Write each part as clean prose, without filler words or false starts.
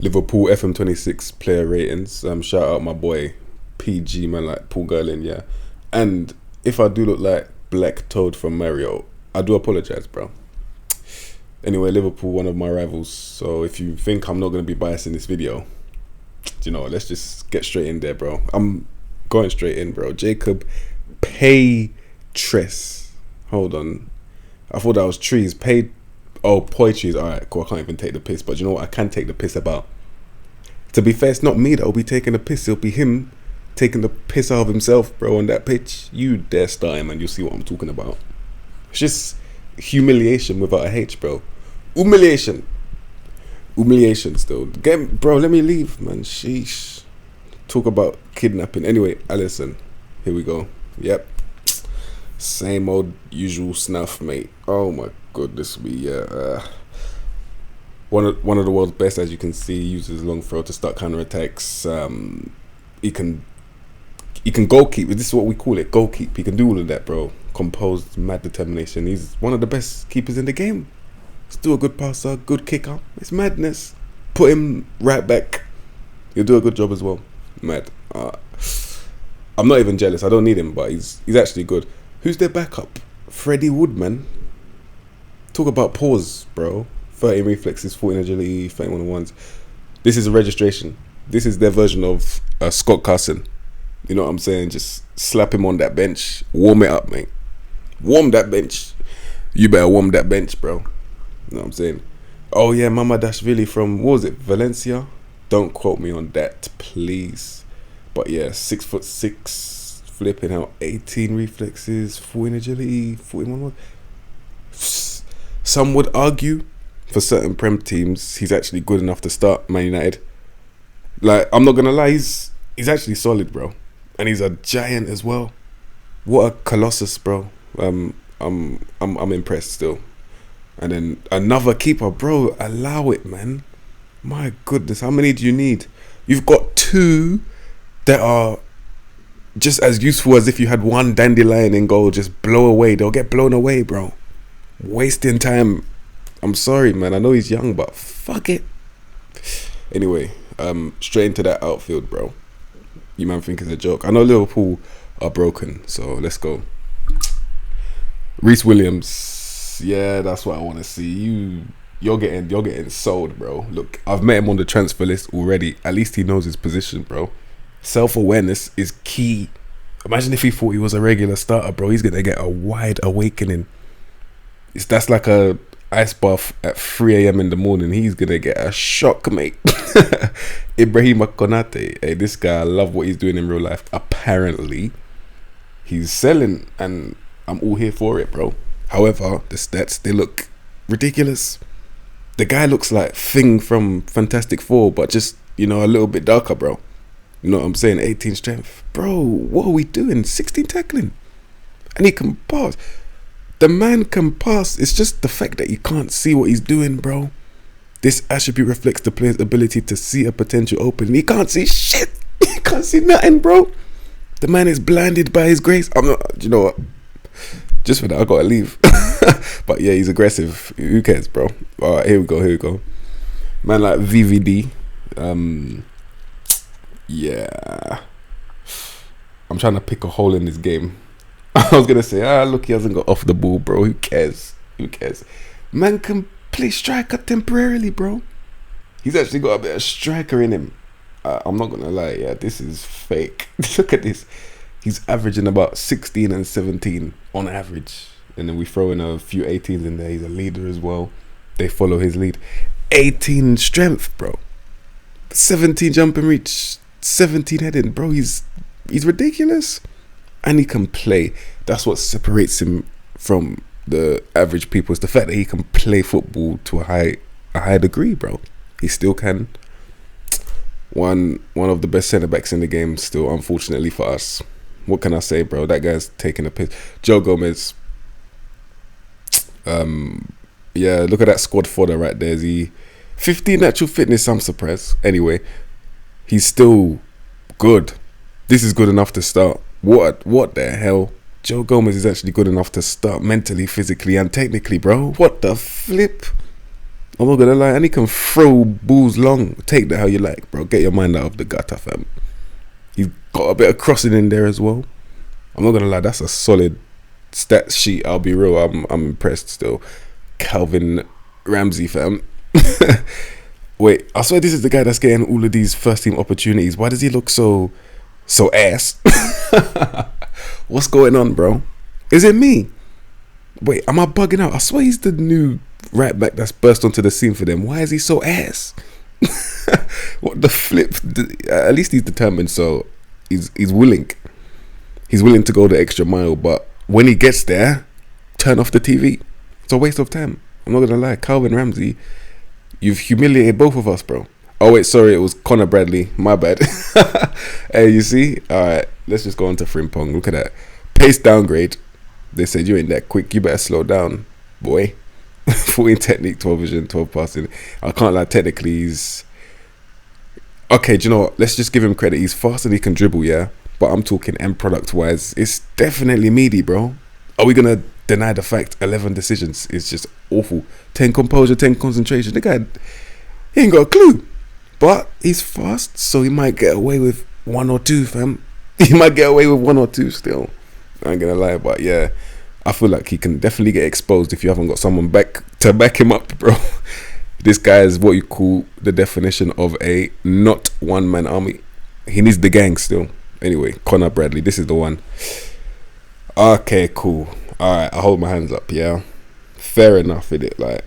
Liverpool FM26 player ratings. Shout out my boy PG, man, like Paul Gerlin, yeah. And if I do look like Black Toad from Mario, I do apologize, bro. Anyway, Liverpool, one of my rivals. So if you think I'm not gonna be biased in this video, let's just get straight in there, bro. I'm going straight in, bro. Jacob Paytres. Hold on. I thought that was trees. Poetry. Alright, cool. I can't even take the piss. But you know what I can take the piss about? To be fair, it's not me that'll be taking the piss. It'll be him taking the piss out of himself, bro, on that pitch. You dare start him and you'll see what I'm talking about. It's just humiliation without a H, bro. Humiliation still. Bro, let me leave, man. Sheesh. Talk about kidnapping. Anyway, Allison, here we go. Yep. Same old usual snuff, mate. Oh my goodness me. One of the world's best, as you can see, uses long throw to start counter attacks. He can goalkeep. This is what we call it, goalkeep. He can do all of that, bro. Composed, mad determination. He's one of the best keepers in the game. Still a good passer, good kicker. It's madness. Put him right back. He'll do a good job as well. Mad. I'm not even jealous. I don't need him, but he's actually good. Who's their backup? Freddie Woodman. Talk about pause, bro. 30 reflexes, 14 agility, 31 on ones. This is a registration. This is their version of Scott Carson. You know what I'm saying? Just slap him on that bench. Warm it up, mate. Warm that bench. You better warm that bench, bro. You know what I'm saying? Oh yeah, Mamadashvili from, what was it, Valencia? Don't quote me on that, please. But yeah, 6'6", flipping out, 18 reflexes, 14 agility, 41. Some would argue for certain Prem teams, he's actually good enough to start Man United. Like, I'm not gonna lie, he's actually solid, bro, and he's a giant as well. What a colossus, bro. I'm impressed still. And then another keeper, bro. Allow it, man. My goodness, how many do you need? You've got two that are just as useful as if you had one dandelion in goal. Just blow away. They'll get blown away, bro. Wasting time. I'm sorry, man. I know he's young, but fuck it. Anyway, straight into that outfield, bro. You man think it's a joke. I know Liverpool are broken, so let's go. Reece Williams. Yeah, that's what I want to see. You're getting sold, bro. Look, I've met him on the transfer list already. At least he knows his position, bro. Self-awareness is key. Imagine if he thought he was a regular starter, bro. He's gonna get a wide awakening. That's like a ice bath at 3 a.m. in the morning. He's gonna get a shock, mate. Ibrahima Konate. Hey, this guy, I love what he's doing in real life. Apparently, he's selling, and I'm all here for it, bro. However, the stats, they look ridiculous. The guy looks like Thing from Fantastic Four, but just, a little bit darker, bro. You know what I'm saying? 18 strength. Bro, what are we doing? 16 tackling. And he can pass. The man can pass. It's just the fact that you can't see what he's doing, bro. This attribute reflects the player's ability to see a potential opening. He can't see shit. He can't see nothing, bro. The man is blinded by his grace. I'm not, you know what? Just for that, I gotta leave. But yeah, he's aggressive. Who cares, bro? Alright, here we go. Man like VVD. Yeah. I'm trying to pick a hole in this game. I was gonna say, look, he hasn't got off the ball, bro. Who cares? Man can play striker temporarily, bro. He's actually got a bit of striker in him. I'm not gonna lie, yeah, this is fake. Look at this. He's averaging about 16 and 17 on average. And then we throw in a few 18s in there. He's a leader as well. They follow his lead. 18 strength, bro. 17 jump and reach. 17 heading, bro. He's ridiculous. And he can play. That's what separates him from the average people. It's the fact that he can play football to a high degree, bro. He still can. One of the best centre-backs in the game still, unfortunately for us. What can I say, bro? That guy's taking a piss. Joe Gomez. Yeah, look at that squad fodder right there. Is he 15 natural fitness? I'm surprised. Anyway, he's still good. This is good enough to start. What the hell? Joe Gomez is actually good enough to start mentally, physically, and technically, bro. What the flip? I'm not gonna lie, and he can throw balls long. Take that how you like, bro. Get your mind out of the gutter, fam. He's got a bit of crossing in there as well. I'm not gonna lie, that's a solid stat sheet. I'll be real, I'm impressed still. Calvin Ramsey, fam. Wait, I swear this is the guy that's getting all of these first team opportunities. Why does he look so ass? What's going on, bro? Is it me? Wait, am I bugging out? I swear he's the new right back that's burst onto the scene for them. Why is he so ass? What the flip? At least he's determined, so he's willing. He's willing to go the extra mile, but when he gets there, turn off the TV. It's a waste of time. I'm not gonna lie, Calvin Ramsey, you've humiliated both of us, bro. Oh wait, sorry, it was Connor Bradley. My bad. Hey, you see? All right, let's just go on to Frimpong. Look at that pace downgrade. They said you ain't that quick. You better slow down, boy. 14 technique, 12 vision, 12 passing. I can't lie. Technically, he's okay. Do you know what? Let's just give him credit. He's fast and he can dribble, yeah. But I'm talking end product wise. It's definitely meaty, bro. Are we gonna deny the fact 11 decisions is just awful? 10 composure, 10 concentration. The guy, he ain't got a clue. But he's fast, so he might get away with 1 or 2, fam. He might get away with 1 or 2 still. I ain't gonna lie, but yeah, I feel like he can definitely get exposed if you haven't got someone back to back him up, bro. This guy is what you call the definition of a not one-man army. He needs the gang still. Anyway, Connor Bradley, this is the one. Okay, cool. Alright, I hold my hands up, yeah. Fair enough, innit? Like,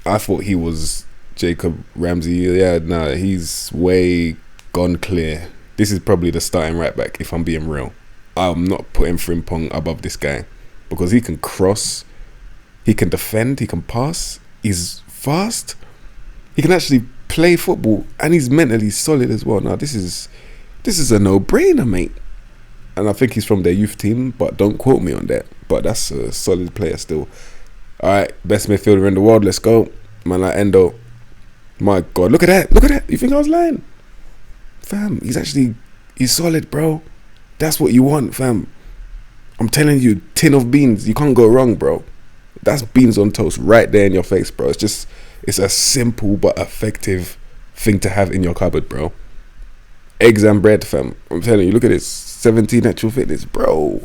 I thought he was Jacob Ramsey. Yeah, nah, he's way gone clear. This is probably the starting right back, if I'm being real. I'm not putting Frimpong above this guy because he can cross, he can defend, he can pass, he's fast, he can actually play football, and he's mentally solid as well. Now this is a no-brainer, mate. And I think he's from their youth team, but don't quote me on that. But that's a solid player still. Alright, best midfielder in the world, let's go. Man like Endo. My God, look at that. You think I was lying? Fam, he's solid, bro. That's what you want, fam. I'm telling you, tin of beans. You can't go wrong, bro. That's beans on toast right there in your face, bro. It's a simple but effective thing to have in your cupboard, bro. Eggs and bread, fam. I'm telling you, look at this. 17 actual fitness, bro.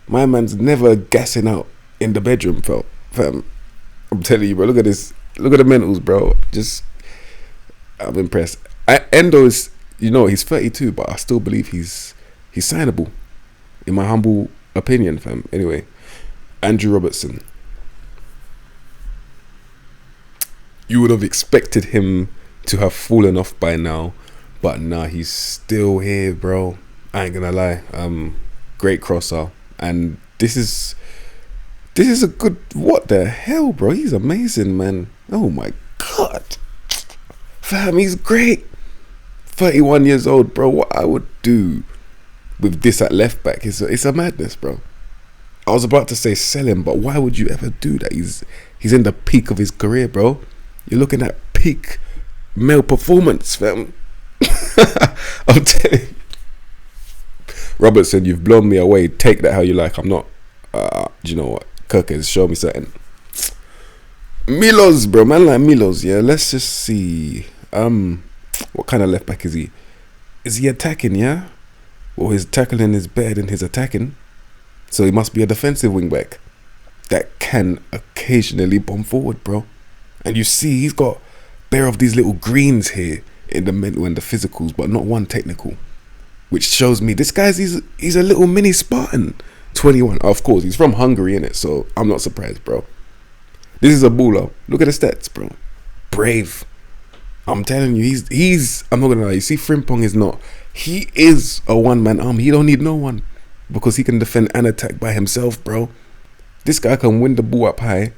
My man's never gassing out in the bedroom, fam. I'm telling you, bro. Look at this. Look at the mentals, bro. I'm impressed. Endo is, he's 32, but I still believe he's signable, in my humble opinion, fam. Anyway, Andrew Robertson. You would have expected him to have fallen off by now, but nah, he's still here, bro. I ain't gonna lie. Great crosser, and this is a good. What the hell, bro? He's amazing, man. Oh my God, fam, he's great. 31 years old, bro. What I would do with this at left back is it's a madness, bro. I was about to say sell him, but why would you ever do that? He's in the peak of his career, bro. You're looking at peak male performance, fam. I'm telling you. Robertson, you've blown me away. Take that how you like. I'm not do you know what? Kirk has shown me something. Milos, bro, man like Milos, yeah. Let's just see. What kind of left back is he? Is he attacking, yeah? Well, his tackling is better than his attacking. So he must be a defensive wing back that can occasionally bomb forward, bro. And you see, he's got bare of these little greens here in the mental and the physicals, but not one technical. Which shows me this guy's he's a little mini Spartan. 21. Of course, he's from Hungary, innit? So I'm not surprised, bro. This is a baller. Look at the stats, bro. Brave. I'm telling you, he's I'm not gonna lie, you see, Frimpong is not. He is a one-man army. He don't need no one because he can defend and attack by himself, bro. This guy can win the ball up high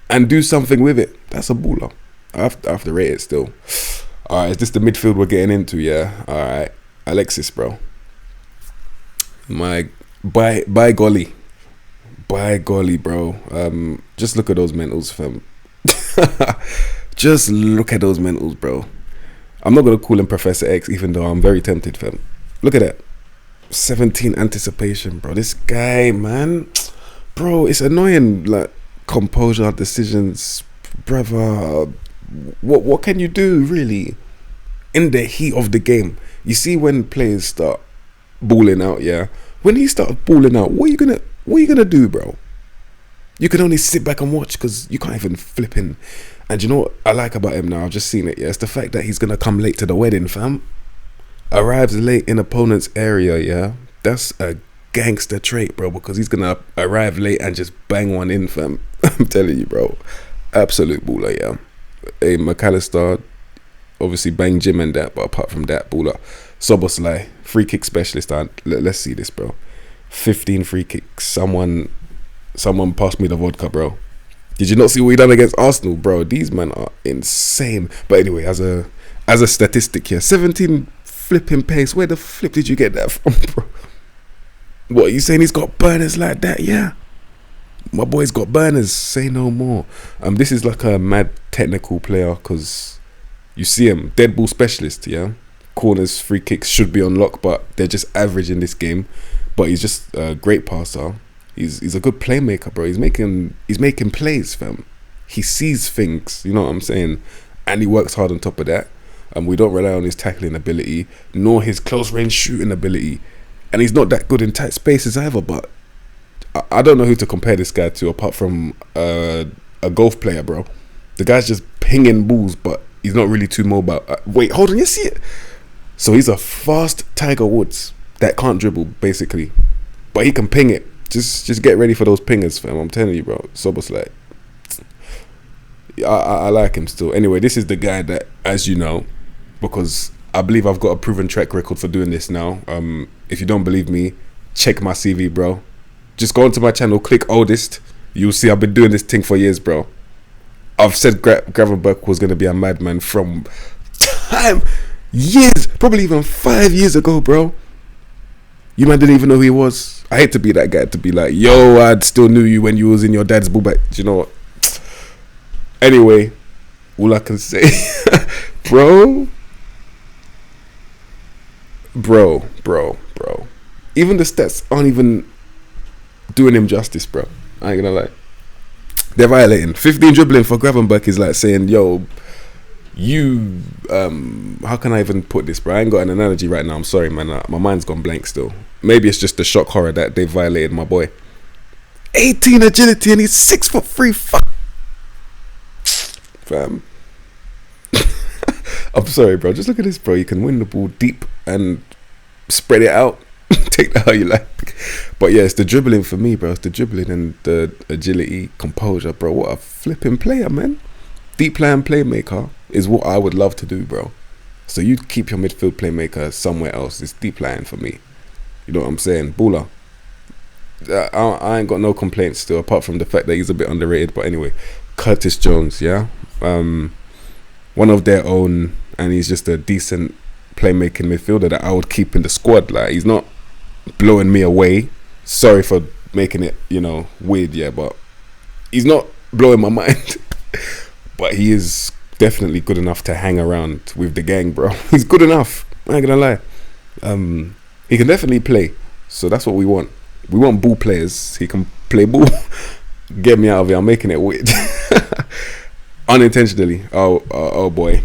and do something with it. That's a baller. I have to rate it still. Alright, is this the midfield we're getting into? Yeah. Alright. Alexis, bro. By golly, bro. Just look at those mentals, fam. Just look at those mentals, bro. I'm not gonna call him Professor X, even though I'm very tempted, fam. Look at that. 17 anticipation, bro. This guy, man, bro, it's annoying. Like composure, decisions, brother, what can you do really in the heat of the game? You see when players start balling out, yeah. When he starts balling out, what are you gonna do, bro? You can only sit back and watch because you can't even flip in. And you know what I like about him now? I've just seen it, yeah. It's the fact that he's gonna come late to the wedding, fam. Arrives late in opponent's area, yeah. That's a gangster trait, bro, because he's gonna arrive late and just bang one in, fam. I'm telling you, bro. Absolute baller, yeah. Hey, McAllister, obviously bang Jim and that, but apart from that, baller. Soboslai, free kick specialist. Let's see this, bro. 15 free kicks. Someone passed me the vodka, bro. Did you not see what he done against Arsenal, bro? These men are insane. But anyway, as a statistic here, 17 flipping pace. Where the flip did you get that from, bro? What, are you saying he's got burners like that? Yeah. My boy's got burners. Say no more. This is like a mad technical player because you see him, dead ball specialist, yeah. Corners, free kicks should be on lock, but they're just average in this game. But he's just a great passer. He's a good playmaker, bro. He's making plays, fam. He sees things, you know what I'm saying, and he works hard on top of that. And we don't rely on his tackling ability nor his close range shooting ability. And he's not that good in tight spaces either. But I don't know who to compare this guy to apart from a golf player, bro. The guy's just pinging balls, but he's not really too mobile. Wait, hold on, you see it? So he's a fast Tiger Woods that can't dribble, basically, but he can ping it. Just get ready for those pingers, fam. I'm telling you, bro. Soboslai. I like him still. Anyway, this is the guy that, as you know, because I believe I've got a proven track record for doing this now. If you don't believe me, check my CV, bro. Just go onto my channel, click oldest. You'll see I've been doing this thing for years, bro. I've said Gravenberch was going to be a madman from years, probably even 5 years ago, bro. You man didn't even know who he was. I hate to be that guy to be like, yo, I still knew you when you was in your dad's bullback. Do you know what? Anyway, all I can say, bro. Even the stats aren't even doing him justice, bro. I ain't gonna lie. They're violating. 15 dribbling for Gravenberch is like saying, yo, you, how can I even put this, bro? I ain't got an analogy right now. I'm sorry, man. My mind's gone blank still. Maybe it's just the shock horror that they violated my boy. 18 agility and he's 6'3". Fuck. Fam. I'm sorry, bro. Just look at this, bro. You can win the ball deep and spread it out. Take that how you like. But yeah, it's the dribbling for me, bro. It's the dribbling and the agility, composure, bro. What a flipping player, man. Deep playing playmaker is what I would love to do, bro. So you keep your midfield playmaker somewhere else. It's deep playing for me. You know what I'm saying? Baller. I ain't got no complaints still, apart from the fact that he's a bit underrated. But anyway, Curtis Jones, yeah. One of their own, and he's just a decent playmaking midfielder that I would keep in the squad. Like, he's not blowing me away. Sorry for making it, weird, yeah, but he's not blowing my mind. But he is definitely good enough to hang around with the gang, bro. He's good enough. I ain't gonna lie. He can definitely play. So that's what we want. We want ball players. He can play ball. Get me out of here. I'm making it weird. Unintentionally. Oh boy.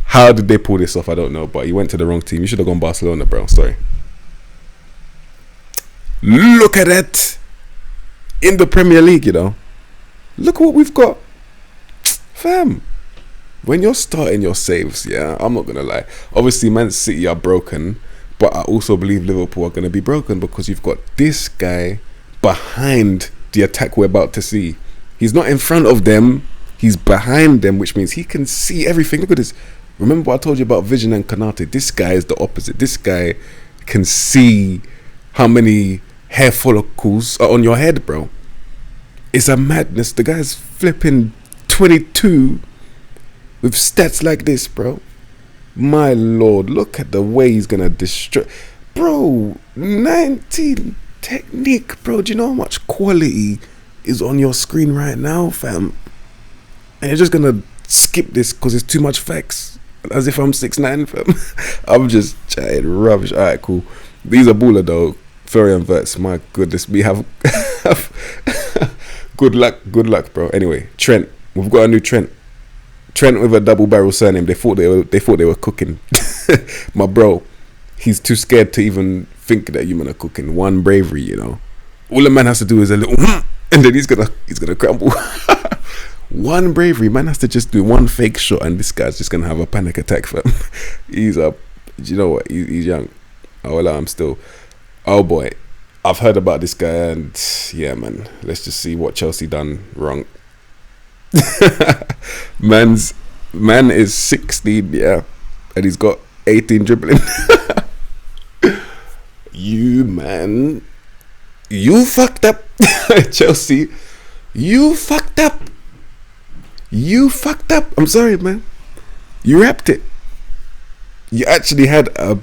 How did they pull this off? I don't know. But he went to the wrong team. You should have gone Barcelona, bro. Sorry. Look at that. In the Premier League, Look what we've got. Fam. When you're starting your saves, yeah, I'm not going to lie. Obviously, Man City are broken. But I also believe Liverpool are going to be broken because you've got this guy behind the attack we're about to see. He's not in front of them. He's behind them, which means he can see everything. Look at this. Remember what I told you about Vision and Konate? This guy is the opposite. This guy can see how many hair follicles are on your head, bro. It's a madness. The guy's flipping 22 with stats like this, bro. My lord, look at the way he's gonna destroy. Bro, 19 technique, bro. Do you know how much quality is on your screen right now, fam? And you're just gonna skip this because it's too much facts. As if I'm 6'9", fam. I'm just chatting rubbish. Alright, cool. These are baller though. Florian Wirtz, my goodness, we have Good luck, bro. Anyway, Trent. We've got a new Trent. Trent with a double barrel surname. They thought they were cooking. My bro, he's too scared to even think that you men are cooking. One bravery, you know. All a man has to do is a little, and then he's gonna crumble. One bravery, man has to just do one fake shot, and this guy's just gonna have a panic attack. Fam. He's a, you know what? He's young. Oh well, I'm still. Oh boy, I've heard about this guy, and yeah, man. Let's just see what Chelsea done wrong. Man is 16, yeah, and he's got 18 dribbling. You fucked up. Chelsea, you fucked up. I'm sorry, man. You wrapped it. You actually had a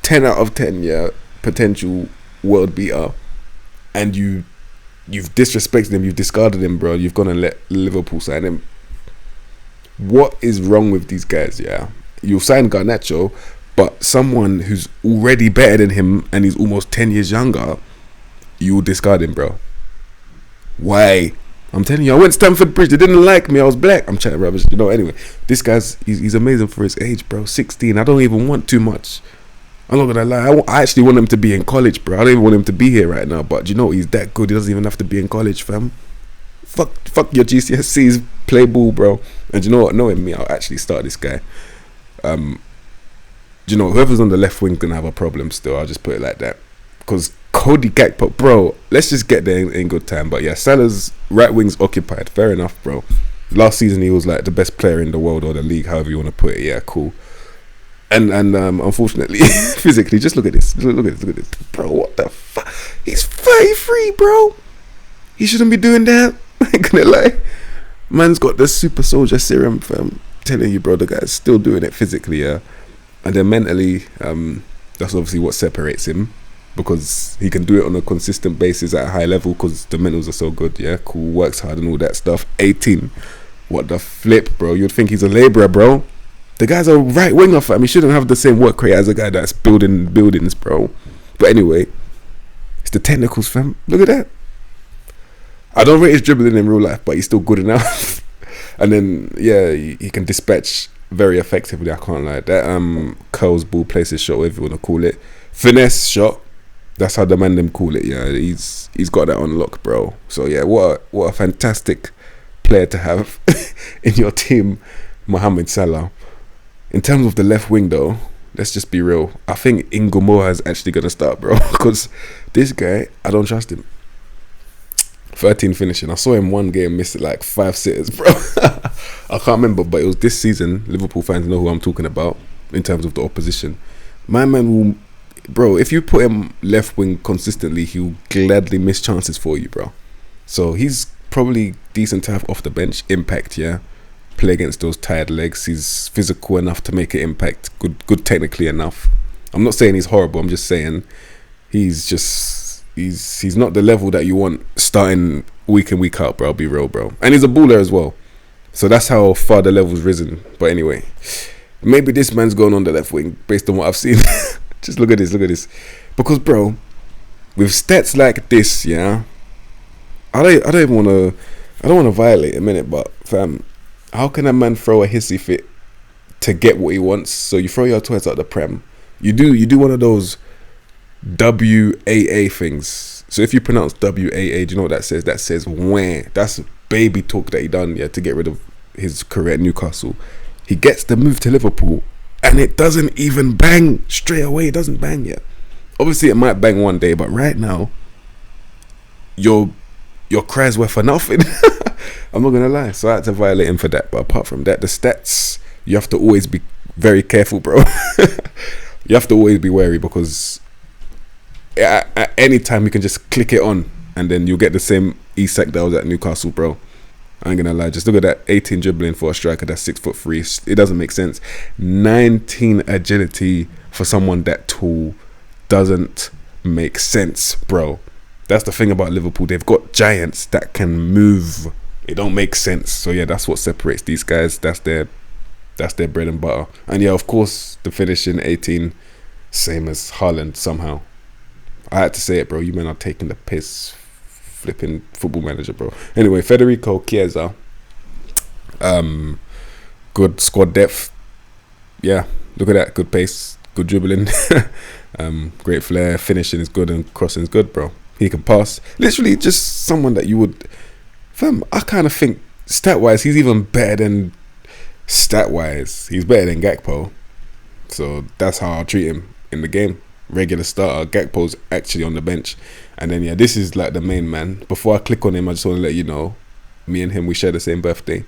10 out of 10, yeah, potential world beater, and you've disrespected him, you've discarded him, bro. You've gone and let Liverpool sign him. What is wrong with these guys? Yeah, you'll sign Garnacho, but someone who's already better than him and he's almost 10 years younger, you'll discard him, bro. Why? I'm telling you, I went to Stamford Bridge. They didn't like me. I was black. I'm chatting rubbish, you know. Anyway, this guy's he's amazing for his age, bro. 16. I don't even want too much. I'm not gonna lie. I actually want him to be in college, bro. I don't even want him to be here right now. But you know, he's that good. He doesn't even have to be in college, fam. Fuck your GCSEs. Play ball, bro. And you know what? Knowing me, I'll actually start this guy. You know, whoever's on the left wing gonna have a problem still. I'll just put it like that. Because Cody Gakpo, bro. Let's just get there in good time. But yeah, Salah's right wing's occupied. Fair enough, bro. Last season he was like the best player in the world or the league, however you want to put it. Yeah, cool. And unfortunately, physically, just look at this. Look at this. Bro, what the fuck? He's 33, bro. He shouldn't be doing that. I ain't gonna lie. Man's got the super soldier serum, fam. Telling you, bro, the guy's still doing it physically, yeah. And then mentally, that's obviously what separates him, because he can do it on a consistent basis at a high level because the mentals are so good, yeah. Cool, works hard and all that stuff. 18. What the flip, bro? You'd think he's a labourer, bro. The guy's a right winger, fam. He shouldn't have the same work rate as a guy that's building buildings, bro. But anyway, it's the technicals, fam. Look at that. I don't rate his dribbling in real life, but he's still good enough. And then, yeah, he can dispatch very effectively. I can't lie. That curls ball, places shot, whatever you want to call it. Finesse shot. That's how the man them call it. Yeah, he's got that on lock, bro. So yeah, what a fantastic player to have in your team, Mohamed Salah. In terms of the left wing, though, let's just be real. I think Ingo is actually gonna start, bro, because this guy, I don't trust him. 13 finishing. I saw him one game miss like 5 sitters, bro. I can't remember, but it was this season. Liverpool fans know who I'm talking about in terms of the opposition. My man will, bro, if you put him left wing consistently, he'll gladly miss chances for you, bro. So he's probably decent to have off the bench. Impact, yeah. Play against those tired legs. He's physical enough to make an impact. Good technically enough. I'm not saying he's horrible. I'm just saying he's not the level that you want starting week in, week out, bro. I'll be real, bro. And he's a baller as well. So that's how far the level's risen. But anyway, maybe this man's going on the left wing based on what I've seen. Just look at this. Because, bro, with stats like this, yeah, I don't want to violate a minute, but fam, how can a man throw a hissy fit to get what he wants? So you throw your toys out the prem. You do one of those WAA things. So if you pronounce WAA, do you know what that says? That says wah. That's baby talk that he done, yeah, to get rid of his career at Newcastle. He gets the move to Liverpool and it doesn't even bang straight away. It doesn't bang yet. Obviously it might bang one day, but right now your cry's worth for nothing. I'm not gonna lie. So I had to violate him for that. But apart from that, the stats, you have to always be very careful, bro. You have to always be wary, because at any time you can just click it on and then you'll get the same Isak that was at Newcastle, bro. I ain't gonna lie, just look at that. 18 dribbling for a striker that's 6'3". It doesn't make sense. 19 agility for someone that tall doesn't make sense, bro. That's the thing about Liverpool. They've got giants that can move. It don't make sense. So yeah, that's what separates these guys. That's their bread and butter. And yeah, of course, the finishing 18, same as Haaland somehow. I had to say it, bro. You men are taking the piss. flipping Football Manager, bro. Anyway, Federico Chiesa, good squad depth. Yeah, look at that. Good pace, good dribbling, great flair. Finishing is good and crossing is good, bro. He can pass. Literally, just someone that you would. Fam, I kind of think stat wise, he's even better than stat wise. He's better than Gakpo. So that's how I'll treat him in the game. Regular starter. Gakpo's actually on the bench. And then, yeah, this is like the main man. Before I click on him, I just want to let you know, me and him, we share the same birthday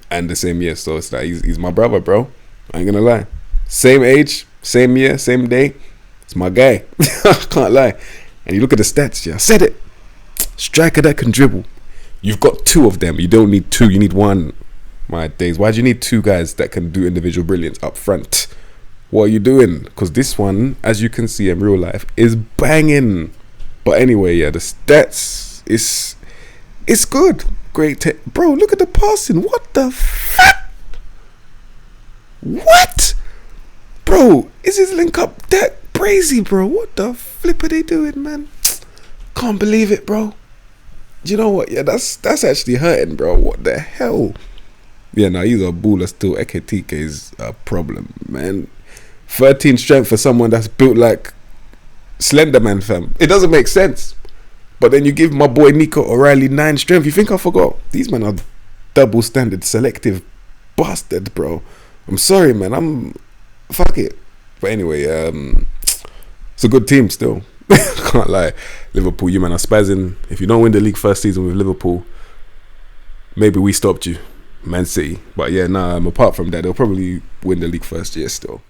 and the same year. So it's like, he's my brother, bro. I ain't gonna lie. Same age, same year, same day. It's my guy. I can't lie. And you look at the stats, yeah, I said it. Striker that can dribble. You've got two of them. You don't need two, you need one. My days. Why do you need two guys that can do individual brilliance up front? What are you doing? Because this one, as you can see in real life, is banging. But anyway, yeah, the stats, it's good. Great. Bro, look at the passing. What the fuck? What? Bro, is his link up that crazy, bro? What the flip are they doing, man? Can't believe it, bro. You know what? Yeah, that's actually hurting, bro. What the hell? Yeah, now he's a baller still. Ekitike is a problem, man. 13 strength for someone that's built like Slenderman, fam. It doesn't make sense. But then you give my boy Nico O'Reilly 9 strength. You think I forgot? These men are double standard, selective bastard, bro. I'm sorry, man. Fuck it. But anyway, it's a good team still. Can't lie. Liverpool, you man are spazzing. If you don't win the league first season with Liverpool, maybe we stopped you. Man City. But yeah, apart from that, they'll probably win the league first year still.